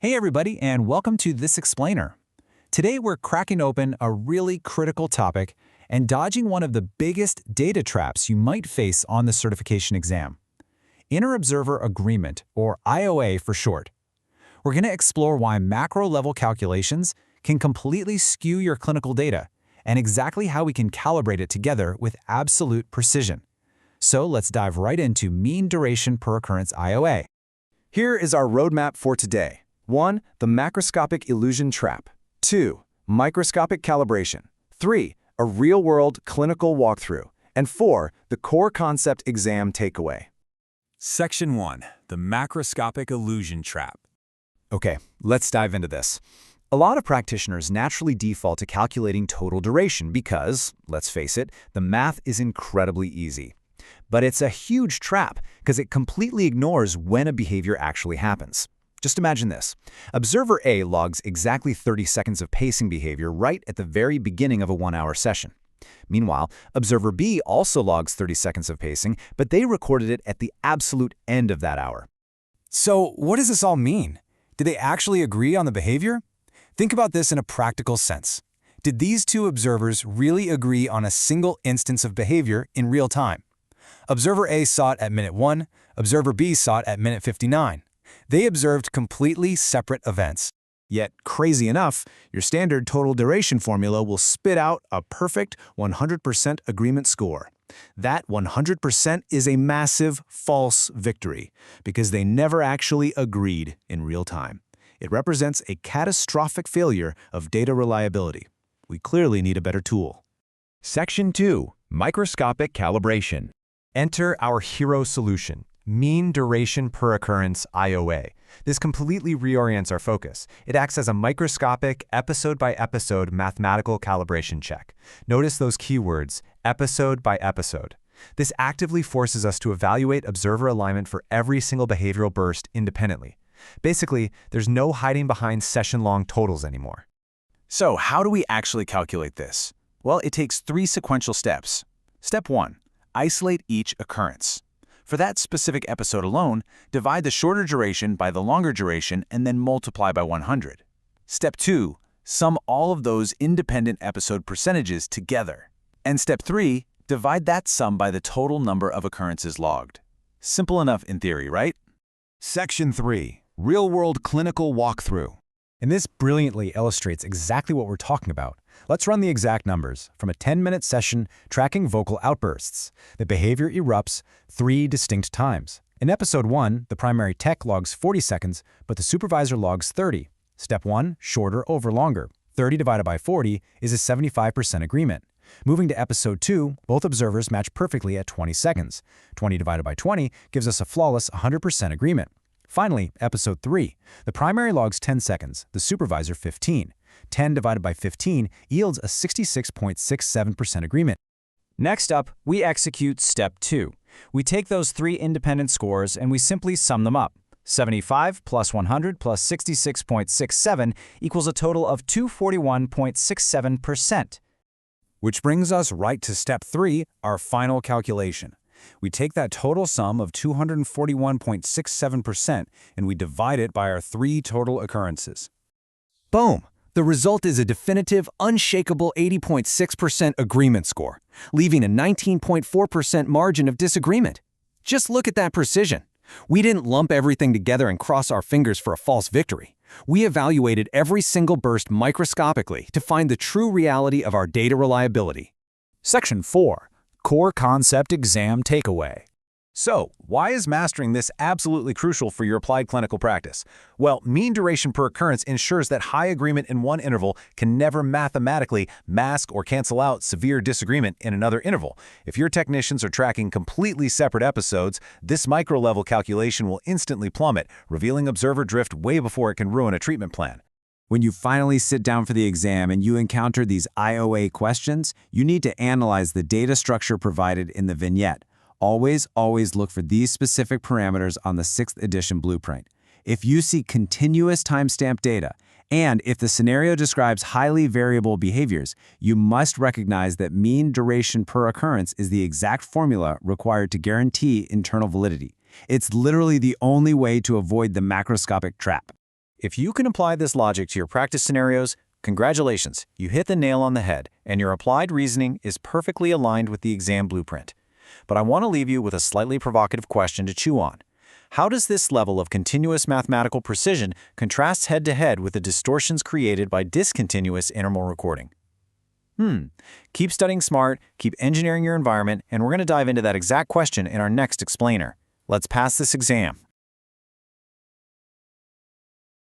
Hey everybody, and welcome to This Explainer. Today we're cracking open a really critical topic and dodging one of the biggest data traps you might face on the certification exam. Interobserver Agreement, or IOA for short. We're going to explore why macro-level calculations can completely skew your clinical data and exactly how we can calibrate it together with absolute precision. So let's dive right into mean duration per occurrence IOA. Here is our roadmap for today. 1. The macroscopic illusion trap. 2. Microscopic calibration. 3. A real-world clinical walkthrough. And 4. The core concept exam takeaway. Section 1. The macroscopic illusion trap. Okay, let's dive into this. A lot of practitioners naturally default to calculating total duration because, let's face it, the math is incredibly easy. But it's a huge trap because it completely ignores when a behavior actually happens. Just imagine this. Observer A logs exactly 30 seconds of pacing behavior right at the very beginning of a 1-hour session. Meanwhile, Observer B also logs 30 seconds of pacing, but they recorded it at the absolute end of that hour. So, what does this all mean? Did they actually agree on the behavior? Think about this in a practical sense. Did these two observers really agree on a single instance of behavior in real time? Observer A saw it at minute 1, Observer B saw it at minute 59. They observed completely separate events. Yet, crazy enough, your standard total duration formula will spit out a perfect 100% agreement score. That 100% is a massive false victory because they never actually agreed in real time. It represents a catastrophic failure of data reliability. We clearly need a better tool. Section 2. Microscopic calibration. Enter our hero solution. Mean duration per occurrence IOA. This completely reorients our focus. It acts as a microscopic, episode-by-episode mathematical calibration check. Notice those keywords, episode by episode. This actively forces us to evaluate observer alignment for every single behavioral burst independently. Basically, there's no hiding behind session-long totals anymore. So how do we actually calculate this? Well, it takes 3 sequential steps. Step 1. Isolate each occurrence. For that specific episode alone, divide the shorter duration by the longer duration and then multiply by 100. Step 2. Sum all of those independent episode percentages together. And step 3. Divide that sum by the total number of occurrences logged. Simple enough in theory, right? Section 3. Real-world clinical walkthrough. And this brilliantly illustrates exactly what we're talking about. Let's run the exact numbers from a 10-minute session tracking vocal outbursts. The behavior erupts 3 distinct times. In episode 1, the primary tech logs 40 seconds, but the supervisor logs 30. Step 1, shorter over longer. 30 divided by 40 is a 75% agreement. Moving to episode 2, both observers match perfectly at 20 seconds. 20 divided by 20 gives us a flawless 100% agreement. Finally, episode 3. The primary logs 10 seconds, the supervisor 15. 10 divided by 15 yields a 66.67% agreement. Next up, we execute step 2. We take those 3 independent scores and we simply sum them up. 75 plus 100 plus 66.67 equals a total of 241.67%. Which brings us right to step 3, our final calculation. We take that total sum of 241.67% and we divide it by our 3 total occurrences. Boom! The result is a definitive, unshakable 80.6% agreement score, leaving a 19.4% margin of disagreement. Just look at that precision. We didn't lump everything together and cross our fingers for a false victory. We evaluated every single burst microscopically to find the true reality of our data reliability. Section 4. Core Concept Exam Takeaway. So, why is mastering this absolutely crucial for your applied clinical practice? Well, mean duration per occurrence ensures that high agreement in one interval can never mathematically mask or cancel out severe disagreement in another interval. If your technicians are tracking completely separate episodes, this micro-level calculation will instantly plummet, revealing observer drift way before it can ruin a treatment plan. When you finally sit down for the exam and you encounter these IOA questions, you need to analyze the data structure provided in the vignette. Always look for these specific parameters on the 6th edition blueprint. If you see continuous timestamp data, and if the scenario describes highly variable behaviors, you must recognize that mean duration per occurrence is the exact formula required to guarantee internal validity. It's literally the only way to avoid the macroscopic trap. If you can apply this logic to your practice scenarios, congratulations, you hit the nail on the head, and your applied reasoning is perfectly aligned with the exam blueprint. But I want to leave you with a slightly provocative question to chew on. How does this level of continuous mathematical precision contrast head-to-head with the distortions created by discontinuous interval recording? Keep studying smart, keep engineering your environment, and we're going to dive into that exact question in our next explainer. Let's pass this exam.